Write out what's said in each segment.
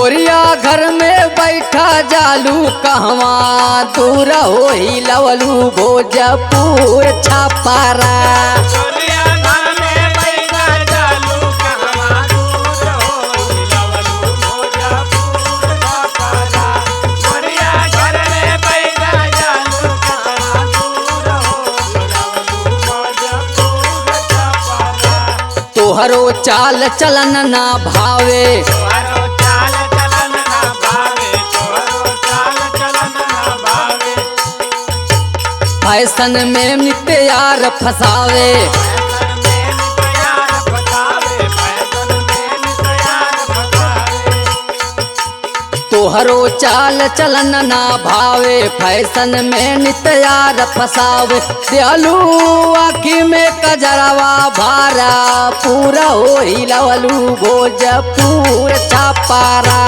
गोरिया घर में बैठा जालू कहवा दूर हो ही लवलू भोजपुर छापारा। तोहरो चाल चलन ना भावे, फैशन में नित्यार फसावे। तोहरो चाल चलन ना भावे, फैशन में नित्यार फसावे। दयालु आँखी में कजरवा भारा, पूरा हो ही लवलू भोजपुर छापारा।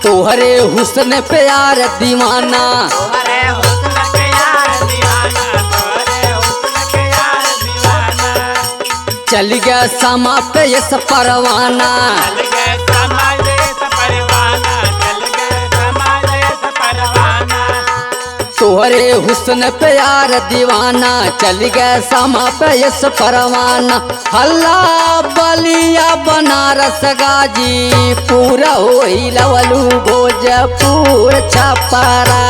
तोहरे हुस्न प्यार दीवाना, चल गया समा पे ये परवाना। तोहरे हुस्न प्यार दीवाना, चल गए समा पे यस परवाना। हल्ला बलिया बनारस गाजी, पूरा हो ही लवलू भोजपुर छापारा।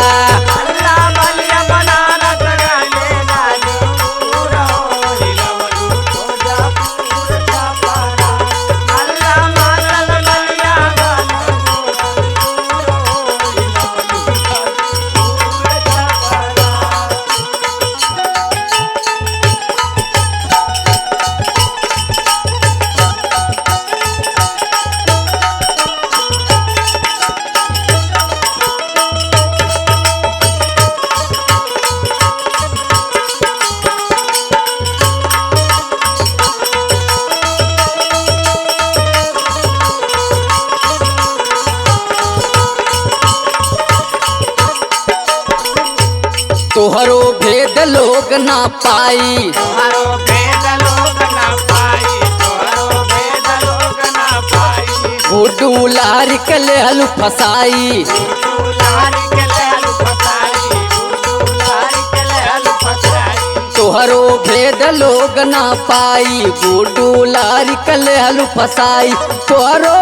तोहरो भेद लोग ना पाई, तोहरो भेद लोग ना पाई, तोहरो भेद लोग ना पाई। गुड्डू लारी के लेहलू फसाई, गुड्डू लारी के लेहलू फसाई, गुड्डू लारी के लेहलू फसाई। तोहरो भेद लोग ना पाई, गुड्डू लारी के लेहलू फसाई। तोहरो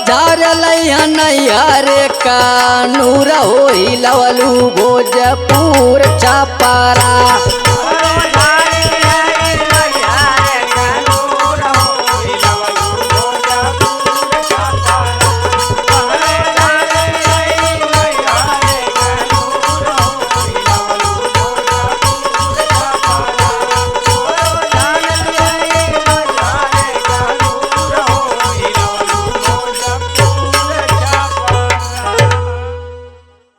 झार लैया नैहरे का नूर हो ही लवलू भोजपुर छापारा।